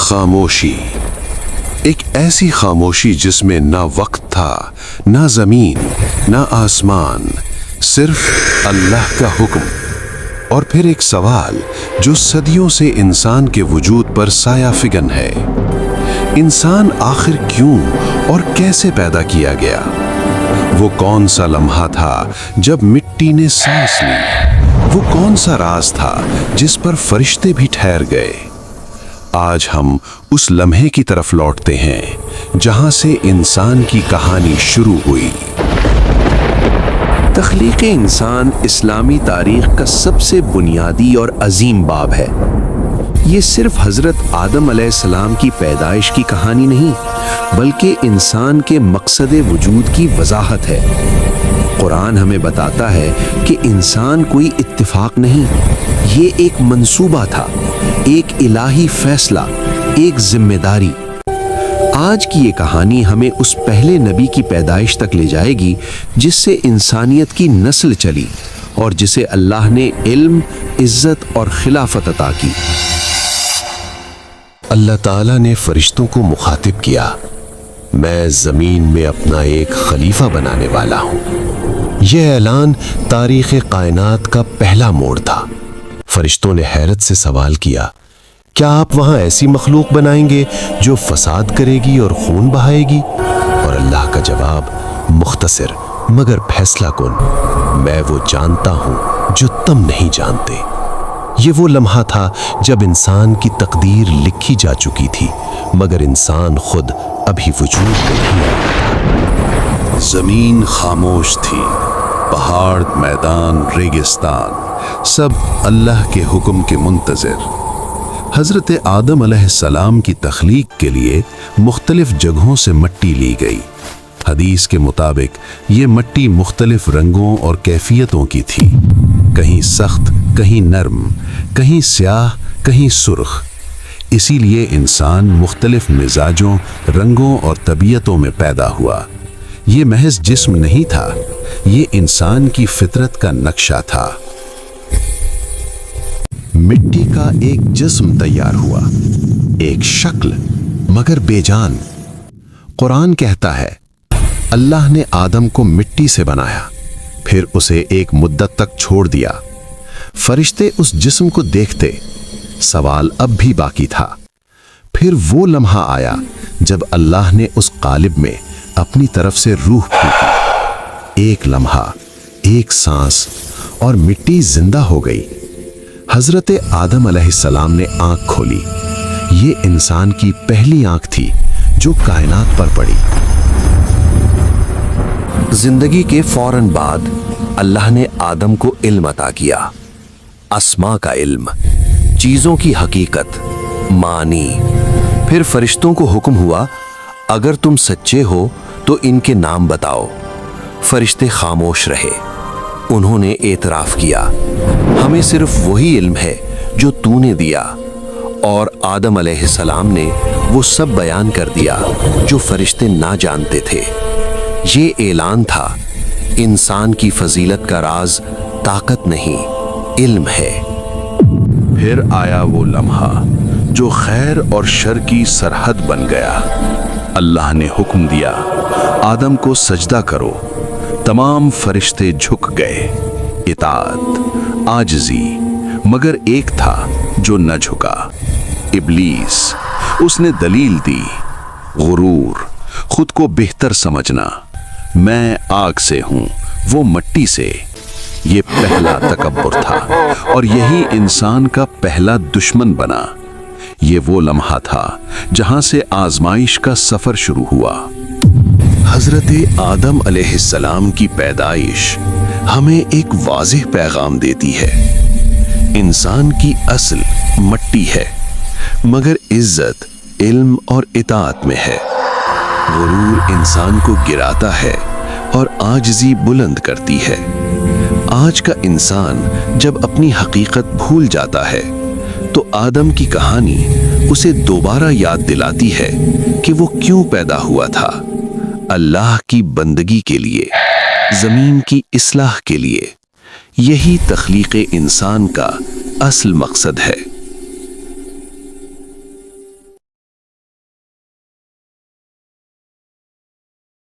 خاموشی، ایک ایسی خاموشی جس میں نہ وقت تھا، نہ زمین، نہ آسمان، صرف اللہ کا حکم۔ اور پھر ایک سوال جو صدیوں سے انسان کے وجود پر سایہ فگن ہے: انسان آخر کیوں اور کیسے پیدا کیا گیا؟ وہ کون سا لمحہ تھا جب مٹی نے سانس لی؟ وہ کون سا راز تھا جس پر فرشتے بھی ٹھہر گئے؟ آج ہم اس لمحے کی طرف لوٹتے ہیں جہاں سے انسان کی کہانی شروع ہوئی۔ تخلیق انسان اسلامی تاریخ کا سب سے بنیادی اور عظیم باب ہے۔ یہ صرف حضرت آدم علیہ السلام کی پیدائش کی کہانی نہیں، بلکہ انسان کے مقصد وجود کی وضاحت ہے۔ قرآن ہمیں بتاتا ہے کہ انسان کوئی اتفاق نہیں، یہ ایک منصوبہ تھا، ایک الہی فیصلہ، ایک ذمہ داری۔ آج کی یہ کہانی ہمیں اس پہلے نبی کی پیدائش تک لے جائے گی جس سے انسانیت کی نسل چلی اور جسے اللہ نے علم، عزت اور خلافت عطا کی۔ اللہ تعالیٰ نے فرشتوں کو مخاطب کیا: میں زمین میں اپنا ایک خلیفہ بنانے والا ہوں۔ یہ اعلان تاریخ کائنات کا پہلا موڑ تھا۔ فرشتوں نے حیرت سے سوال کیا: کیا آپ وہاں ایسی مخلوق بنائیں گے جو فساد کرے گی اور خون بہائے گی؟ اور اللہ کا جواب مختصر مگر فیصلہ کن: میں وہ جانتا ہوں جو تم نہیں جانتے۔ یہ وہ لمحہ تھا جب انسان کی تقدیر لکھی جا چکی تھی، مگر انسان خود ابھی وجود میں نہیں آیا۔ زمین خاموش تھی، پہاڑ، میدان، ریگستان، سب اللہ کے حکم کے منتظر۔ حضرت آدم علیہ السلام کی تخلیق کے لیے مختلف جگہوں سے مٹی لی گئی۔ حدیث کے مطابق یہ مٹی مختلف رنگوں اور کیفیتوں کی تھی، کہیں سخت، کہیں نرم، کہیں سیاہ، کہیں سرخ۔ اسی لیے انسان مختلف مزاجوں، رنگوں اور طبیعتوں میں پیدا ہوا۔ یہ محض جسم نہیں تھا، یہ انسان کی فطرت کا نقشہ تھا۔ مٹی کا ایک جسم تیار ہوا، ایک شکل مگر بے جان۔ قرآن کہتا ہے: اللہ نے آدم کو مٹی سے بنایا، پھر اسے ایک مدت تک چھوڑ دیا۔ فرشتے اس جسم کو دیکھتے، سوال اب بھی باقی تھا۔ پھر وہ لمحہ آیا جب اللہ نے اس قالب میں اپنی طرف سے روح پھونکی۔ ایک لمحہ، ایک سانس، اور مٹی زندہ ہو گئی۔ حضرت آدم علیہ السلام نے آنکھ کھولی۔ یہ انسان کی پہلی آنکھ تھی جو کائنات پر پڑی۔ زندگی کے فوراً بعد اللہ نے آدم کو علم عطا کیا، اسماء کا علم، چیزوں کی حقیقت، معنی۔ پھر فرشتوں کو حکم ہوا: اگر تم سچے ہو تو ان کے نام بتاؤ۔ فرشتے خاموش رہے۔ انہوں نے اعتراف کیا: ہمیں صرف وہی علم ہے جو تو نے دیا۔ اور آدم علیہ السلام نے وہ سب بیان کر دیا جو فرشتے نہ جانتے تھے۔ یہ اعلان تھا: انسان کی فضیلت کا راز طاقت نہیں، علم ہے۔ پھر آیا وہ لمحہ جو خیر اور شر کی سرحد بن گیا۔ اللہ نے حکم دیا: آدم کو سجدہ کرو۔ تمام فرشتے جھک گئے۔ اطاعت، عاجزی، مگر ایک تھا جو نہ جھکا: ابلیس۔ اس نے دلیل دی: غرور، خود کو بہتر سمجھنا، میں آگ سے ہوں، وہ مٹی سے۔ یہ پہلا تکبر تھا اور یہی انسان کا پہلا دشمن بنا۔ یہ وہ لمحہ تھا جہاں سے آزمائش کا سفر شروع ہوا۔ حضرت آدم علیہ السلام کی پیدائش ہمیں ایک واضح پیغام دیتی ہے: انسان کی اصل مٹی ہے، مگر عزت علم اور اطاعت میں ہے۔ غرور انسان کو گراتا ہے اور عاجزی بلند کرتی ہے۔ آج کا انسان جب اپنی حقیقت بھول جاتا ہے تو آدم کی کہانی اسے دوبارہ یاد دلاتی ہے کہ وہ کیوں پیدا ہوا تھا: اللہ کی بندگی کے لیے، زمین کی اصلاح کے لیے۔ یہی تخلیق انسان کا اصل مقصد ہے۔